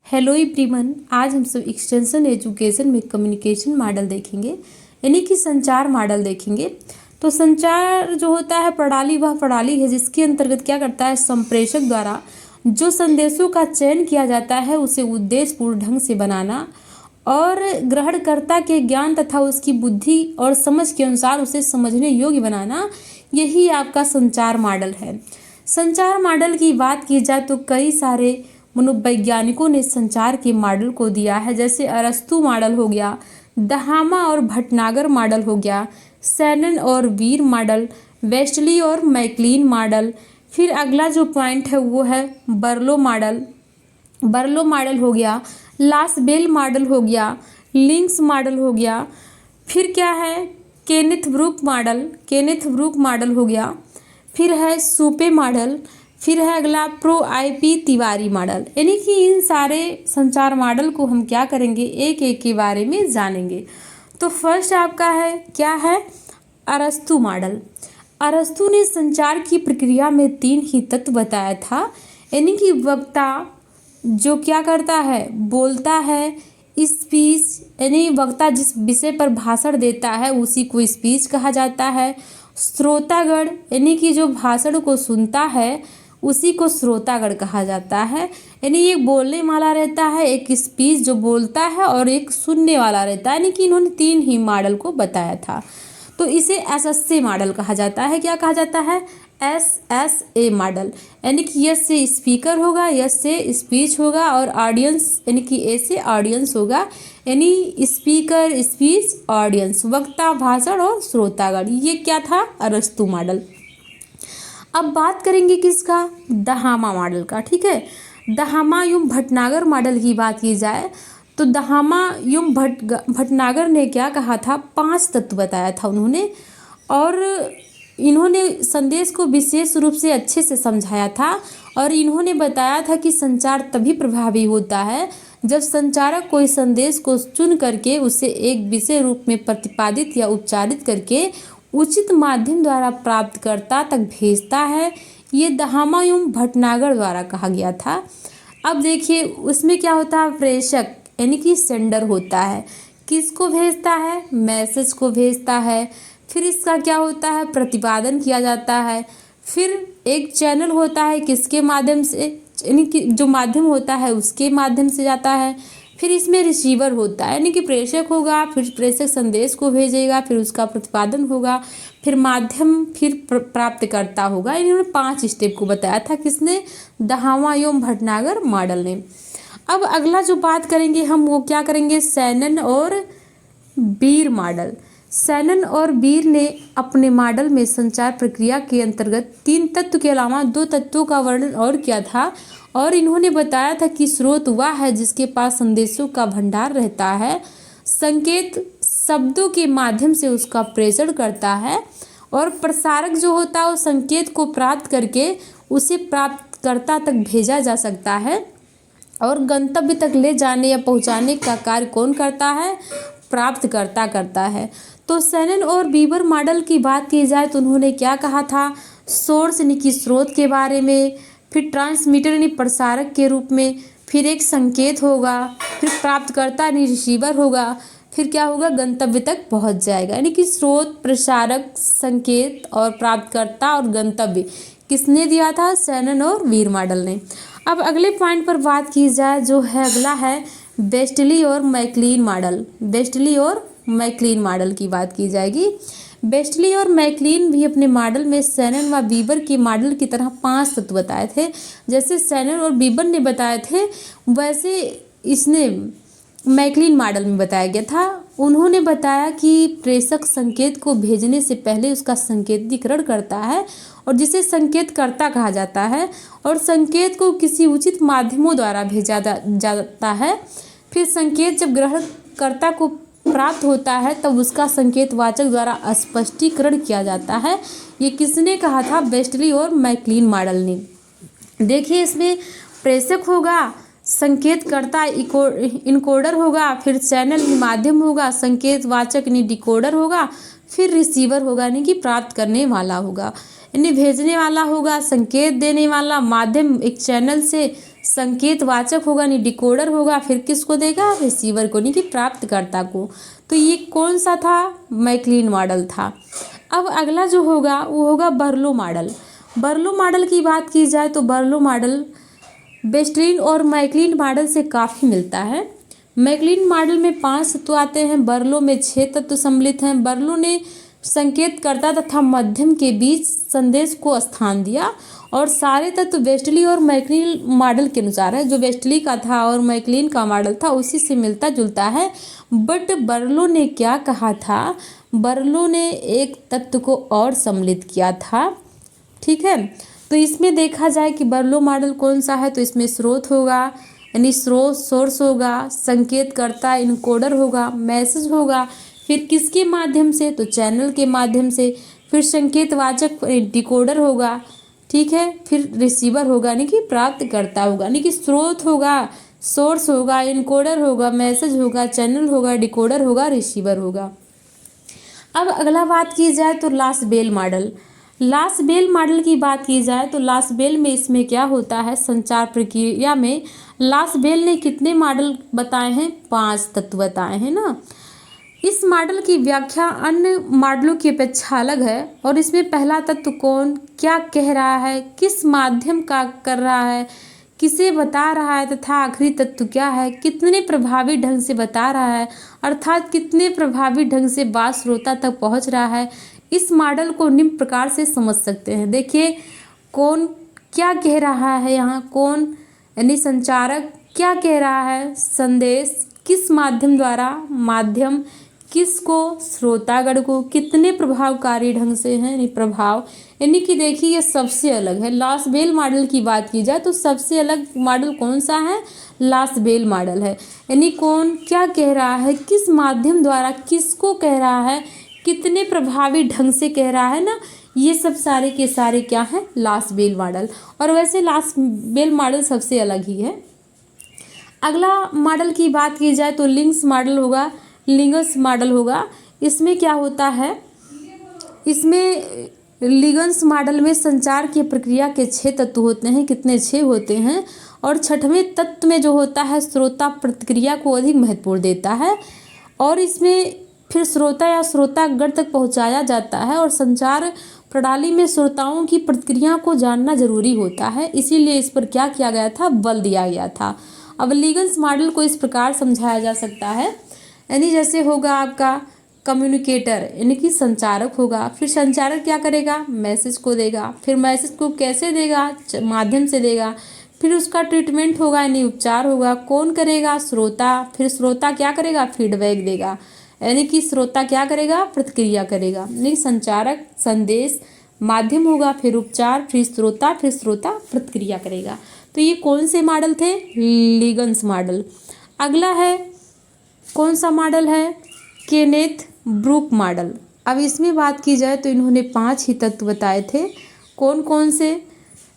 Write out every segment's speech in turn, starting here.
Hello everyone, आज हम सब एक्सटेंशन एजुकेशन में कम्युनिकेशन मॉडल देखेंगे, यानी कि संचार मॉडल देखेंगे। तो संचार जो होता है प्रणाली, वह प्रणाली है जिसके अंतर्गत क्या करता है, संप्रेषक द्वारा जो संदेशों का चयन किया जाता है उसे उद्देश्यपूर्ण ढंग से बनाना और ग्रहणकर्ता के ज्ञान तथा उसकी बुद्धि और समझ के अनुसार उसे समझने योग्य बनाना, यही आपका संचार मॉडल है। संचार मॉडल की बात की जाए तो कई सारे मनोवैज्ञानिकों ने संचार के मॉडल को दिया है, जैसे अरस्तु मॉडल हो गया, दहामा और भटनागर मॉडल हो गया, सैनन और वीर मॉडल, वेस्टली और मैकलीन मॉडल। फिर अगला जो पॉइंट है वो है बर्लो मॉडल हो गया, लासबेल मॉडल हो गया, लिंक्स मॉडल हो गया। फिर क्या है, केनेथ ब्रूक मॉडल हो गया। फिर है सुपे मॉडल। फिर है अगला प्रो आईपी तिवारी मॉडल। यानी कि इन सारे संचार मॉडल को हम क्या करेंगे, एक एक के बारे में जानेंगे। तो फर्स्ट आपका है क्या है, अरस्तु मॉडल। अरस्तु ने संचार की प्रक्रिया में 3 ही तत्व बताया था, यानी कि वक्ता जो क्या करता है, बोलता है, स्पीच यानी वक्ता जिस विषय पर भाषण देता है उसी को स्पीच कहा जाता है। श्रोतागण यानी कि जो भाषण को सुनता है उसी को श्रोतागण कहा जाता है। यानी एक बोलने वाला रहता है, एक स्पीच जो बोलता है और एक सुनने वाला रहता है। यानी कि इन्होंने 3 ही मॉडल को बताया था। तो इसे एसएसए मॉडल कहा जाता है। क्या कहा जाता है, एसएसए मॉडल। यानी कि यस से स्पीकर होगा, यस से स्पीच होगा और ऑडियंस यानी कि ए से ऑडियंस होगा। यानी स्पीकर, स्पीच, ऑडियंस, वक्ता, भाषण और श्रोतागण। ये क्या था, अरस्तु मॉडल। अब बात करेंगे किसका, दहामा मॉडल का। ठीक है, दहामा एवं भटनागर मॉडल की बात की जाए तो दहामा एवं भटनागर ने क्या कहा था, 5 तत्व बताया था उन्होंने, और इन्होंने संदेश को विशेष रूप से अच्छे से समझाया था। और इन्होंने बताया था कि संचार तभी प्रभावी होता है जब संचारक कोई संदेश को चुन करके उसे एक विषय रूप में प्रतिपादित या उच्चारित करके उचित माध्यम द्वारा प्राप्तकर्ता तक भेजता है। ये दहामा एवं भटनागर द्वारा कहा गया था। अब देखिए उसमें क्या होता है, प्रेषक यानी कि सेंडर होता है, किसको भेजता है, मैसेज को भेजता है। फिर इसका क्या होता है, प्रतिपादन किया जाता है। फिर एक चैनल होता है, किसके माध्यम से, यानी कि जो माध्यम होता है उसके माध्यम से जाता है। फिर इसमें रिसीवर होता है, यानी कि प्रेषक होगा, फिर प्रेषक संदेश को भेजेगा, फिर उसका प्रतिपादन होगा, फिर माध्यम, फिर प्राप्तकर्ता होगा। इन्होंने 5 स्टेप को बताया था, किसने, दहामा एवं भटनागर मॉडल ने। अब अगला जो बात करेंगे हम वो क्या करेंगे, सैनन और वीर मॉडल। सैनन और वीर ने अपने मॉडल में संचार प्रक्रिया के अंतर्गत 3 तत्व के अलावा 2 तत्वों का वर्णन और किया था। और इन्होंने बताया था कि स्रोत वह है जिसके पास संदेशों का भंडार रहता है, संकेत शब्दों के माध्यम से उसका प्रेषण करता है, और प्रसारक जो होता है वो संकेत को प्राप्त करके उसे प्राप्तकर्ता तक भेजा जा सकता है, और गंतव्य तक ले जाने या पहुंचाने का कार्य कौन करता है, प्राप्तकर्ता करता है। तो सैनन और वीवर मॉडल की बात की जाए तो उन्होंने क्या कहा था, सोर्स यानी कि स्रोत के बारे में, फिर ट्रांसमीटर यानी प्रसारक के रूप में, फिर एक संकेत होगा, फिर प्राप्तकर्ता यानी रिसीवर होगा, फिर क्या होगा, गंतव्य तक पहुंच जाएगा। यानी कि स्रोत, प्रसारक, संकेत और प्राप्तकर्ता और गंतव्य किसने दिया था, सैनन और वीर मॉडल ने। अब अगले पॉइंट पर बात की जाए जो है अगला है वेस्टली और मैकलीन मॉडल। वेस्टली और मैकलीन मॉडल की बात की जाएगी। वेस्टली और मैकलीन भी अपने मॉडल में सैनन व वीवर के मॉडल की तरह 5 तत्व बताए थे। जैसे सैनन और वीवर ने बताए थे वैसे इसने मैकलीन मॉडल में बताया गया था। उन्होंने बताया कि प्रेषक संकेत को भेजने से पहले उसका संकेतीकरण करता है और जिसे संकेतकर्ता कहा जाता है, और संकेत को किसी उचित माध्यमों द्वारा भेजा जाता है। फिर संकेत जब ग्रहणकर्ता को प्राप्त होता है तब उसका संकेतवाचक द्वारा स्पष्टीकरण किया जाता है। ये किसने कहा था, वेस्टली और मैकलीन मॉडल ने। देखिए इसमें प्रेषक होगा, संकेतकर्ता इनकोडर होगा, फिर चैनल माध्यम होगा, संकेतवाचक यानी डिकोडर होगा, फिर रिसीवर होगा यानी कि प्राप्त करने वाला होगा, यानी भेजने वाला होगा, संकेत देने वाला, माध्यम एक चैनल से संकेतवाचक होगा यानी डिकोडर होगा, फिर किसको देगा, रिसीवर को यानी कि प्राप्तकर्ता को। तो ये कौन सा था, मैकलिन मॉडल था। अब अगला जो होगा वो होगा बर्लो मॉडल। बर्लो मॉडल की बात की जाए तो बर्लो मॉडल वेस्टलिन और मैकलिन मॉडल से काफ़ी मिलता है। मैकलिन मॉडल में 5 तत्व आते हैं, बर्लो में 6 तत्व सम्मिलित हैं। बर्लो ने संकेतकर्ता तथा मध्यम के बीच संदेश को स्थान दिया और सारे तत्व वेस्टली और मैकलिन मॉडल के अनुसार है। जो वेस्टली का था और मैकलिन का मॉडल था उसी से मिलता जुलता है। बट बर्लो ने क्या कहा था, बर्लो ने एक तत्व को और सम्मिलित किया था, ठीक है। तो इसमें देखा जाए कि बर्लो मॉडल कौन सा है, तो इसमें स्रोत होगा यानी स्रोत सोर्स होगा, संकेतकर्ता इनकोडर होगा, मैसेज होगा, फिर किसके माध्यम से, तो चैनल के माध्यम से, फिर संकेतवाचक डिकोडर होगा, ठीक है, फिर रिसीवर होगा यानी कि प्राप्तकर्ता होगा, यानी कि स्रोत होगा, सोर्स होगा, इनकोडर होगा, मैसेज होगा, चैनल होगा, डिकोडर होगा, रिसीवर होगा। अब अगला बात की जाए तो लास बेल मॉडल। लास बेल मॉडल की बात की जाए तो लास बेल में इसमें क्या होता है, संचार प्रक्रिया में लास बेल ने कितने मॉडल बताए हैं, 5 तत्व बताए हैं ना। इस मॉडल की व्याख्या अन्य मॉडलों की अपेक्षा अलग है और इसमें पहला तत्व कौन क्या कह रहा है, किस माध्यम का कर रहा है, किसे बता रहा है तथा आखिरी तत्व क्या है, कितने प्रभावी ढंग से बता रहा है, अर्थात कितने प्रभावी ढंग से बात श्रोता तक पहुंच रहा है। इस मॉडल को निम्न प्रकार से समझ सकते हैं। देखिए कौन क्या कह रहा है, यहाँ कौन यानी संचारक क्या कह रहा है, संदेश किस माध्यम द्वारा, माध्यम किसको, श्रोतागण को, कितने प्रभावकारी ढंग से है यानी प्रभाव, यानी कि देखिए ये सबसे अलग है। लास बेल मॉडल की बात की जाए तो सबसे अलग मॉडल कौन सा है, लास बेल मॉडल है। यानी कौन क्या कह रहा है, किस माध्यम द्वारा किसको कह रहा है, कितने प्रभावी ढंग से कह रहा है ना, ये सब सारे के सारे क्या है, लास बेल मॉडल। और वैसे लास बेल मॉडल सबसे अलग ही है। अगला मॉडल की बात की जाए तो लिंक्स मॉडल होगा, लिंगस मॉडल होगा। इसमें क्या होता है, इसमें लिंगस मॉडल में संचार की प्रक्रिया के 6 तत्व होते हैं, कितने 6 होते हैं। और 6वें तत्व में जो होता है श्रोता प्रतिक्रिया को अधिक महत्वपूर्ण देता है और इसमें फिर श्रोता या श्रोतागण तक पहुंचाया जाता है और संचार प्रणाली में श्रोताओं की प्रतिक्रिया को जानना जरूरी होता है, इसीलिए इस पर क्या किया गया था, बल दिया गया था। अब लिंगस मॉडल को इस प्रकार समझाया जा सकता है, यानी जैसे होगा आपका कम्युनिकेटर यानी कि संचारक होगा, फिर संचारक क्या करेगा, मैसेज को देगा, फिर मैसेज को कैसे देगा, माध्यम से देगा, फिर उसका ट्रीटमेंट होगा यानी उपचार होगा, कौन करेगा, श्रोता, फिर श्रोता क्या करेगा, फीडबैक देगा, यानी कि श्रोता क्या करेगा, प्रतिक्रिया करेगा, यानी संचारक संदेश माध्यम होगा, फिर उपचार, फिर श्रोता प्रतिक्रिया करेगा। तो ये कौन से मॉडल थे, लिंगस मॉडल। अगला है कौन सा मॉडल है, केनेथ ब्रूक मॉडल। अब इसमें बात की जाए तो इन्होंने 5 ही तत्व बताए थे, कौन कौन से,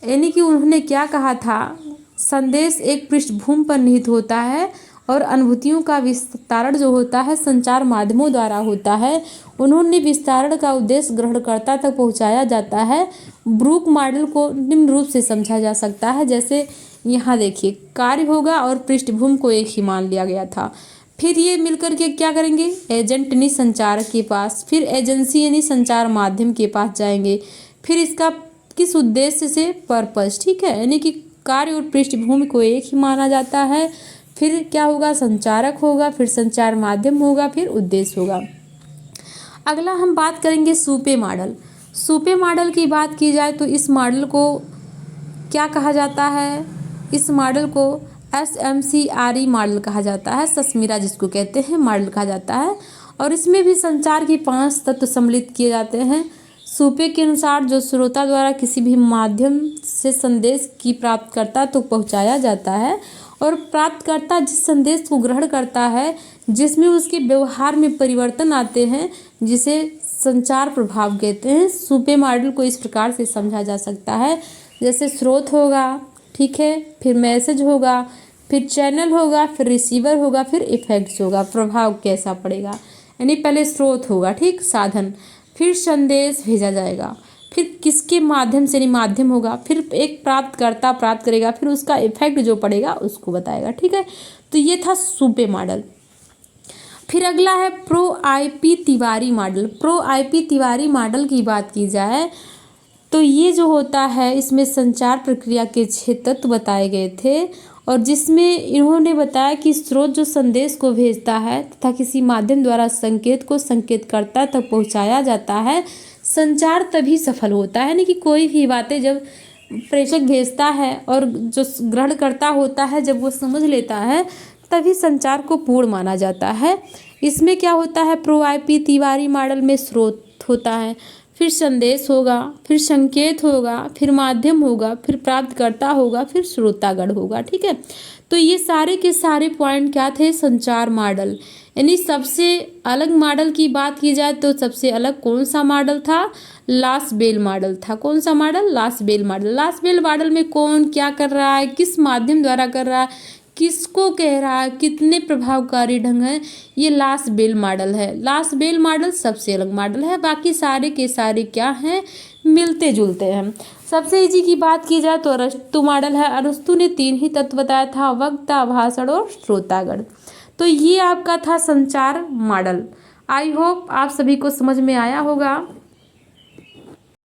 यानी कि उन्होंने क्या कहा था, संदेश एक पृष्ठभूमि पर निहित होता है और अनुभूतियों का विस्तारण जो होता है संचार माध्यमों द्वारा होता है। उन्होंने विस्तारण का उद्देश्य ग्रहणकर्ता तक पहुंचाया जाता है। ब्रूक मॉडल को निम्न रूप से समझा जा सकता है, जैसे यहाँ देखिए कार्य होगा और पृष्ठभूमि को एक ही मान लिया गया था, फिर ये मिलकर के क्या करेंगे, एजेंट यानी संचारक के पास, फिर एजेंसी यानी संचार माध्यम के पास जाएंगे, फिर इसका किस उद्देश्य से, पर्पस, ठीक है, यानी कि कार्य और पृष्ठभूमि को एक ही माना जाता है। फिर क्या होगा, संचारक होगा, फिर संचार माध्यम होगा, फिर उद्देश्य होगा। अगला हम बात करेंगे सूपे मॉडल। सूपे मॉडल की बात की जाए तो इस मॉडल को क्या कहा जाता है, इस मॉडल को SMCRE मॉडल कहा जाता है, सस्मिरा जिसको कहते हैं मॉडल कहा जाता है। और इसमें भी संचार की 5 तत्व सम्मिलित किए जाते हैं। सूपे के अनुसार जो श्रोता द्वारा किसी भी माध्यम से संदेश की प्राप्तकर्ता तो पहुंचाया जाता है और प्राप्तकर्ता जिस संदेश को ग्रहण करता है जिसमें उसके व्यवहार में परिवर्तन आते हैं जिसे संचार प्रभाव कहते हैं। सूपे मॉडल को इस प्रकार से समझा जा सकता है, जैसे स्रोत होगा, ठीक है, फिर मैसेज होगा, फिर चैनल होगा, फिर रिसीवर होगा, फिर इफेक्ट्स होगा, प्रभाव कैसा पड़ेगा, यानी पहले स्रोत होगा, ठीक, साधन, फिर संदेश भेजा जाएगा, फिर किसके माध्यम से, यानी माध्यम होगा, फिर एक प्राप्तकर्ता प्राप्त करेगा, फिर उसका इफेक्ट जो पड़ेगा उसको बताएगा। ठीक है, तो ये था सुपे मॉडल। फिर अगला है pro IP Tiwari model. Pro IP Tiwari model की बात की जाए तो ये जो होता है इसमें संचार प्रक्रिया के 6 तत्व बताए गए थे, और जिसमें इन्होंने बताया कि स्रोत जो संदेश को भेजता है तथा किसी माध्यम द्वारा संकेत को संकेतकर्ता तक पहुंचाया जाता है, संचार तभी सफल होता है। यानी कि कोई भी बातें जब प्रेषक भेजता है और जो ग्रहणकर्ता होता है जब वो समझ लेता है तभी संचार को पूर्ण माना जाता है। इसमें क्या होता है, प्रो आईपी तिवारी मॉडल में स्रोत होता है, फिर संदेश होगा, फिर संकेत होगा, फिर माध्यम होगा, फिर प्राप्तकर्ता होगा, फिर श्रोतागण होगा। ठीक है, तो ये सारे के सारे पॉइंट क्या थे, संचार मॉडल। यानी सबसे अलग मॉडल की बात की जाए तो सबसे अलग कौन सा मॉडल था, लास बेल मॉडल था। कौन सा मॉडल, लास बेल मॉडल। लास बेल मॉडल में कौन क्या कर रहा है, किस माध्यम द्वारा कर रहा है, किसको कह रहा है, कितने प्रभावकारी ढंग है, ये लास बेल मॉडल है। लास बेल मॉडल सबसे अलग मॉडल है, बाकी सारे के सारे क्या हैं, मिलते जुलते हैं। सबसे इजी की बात की जाए तो अरस्तु मॉडल है। अरस्तु ने 3 ही तत्व बताया था, वक्ता, भाषण और श्रोतागण। तो ये आपका था संचार मॉडल। आई होप आप सभी को समझ में आया होगा।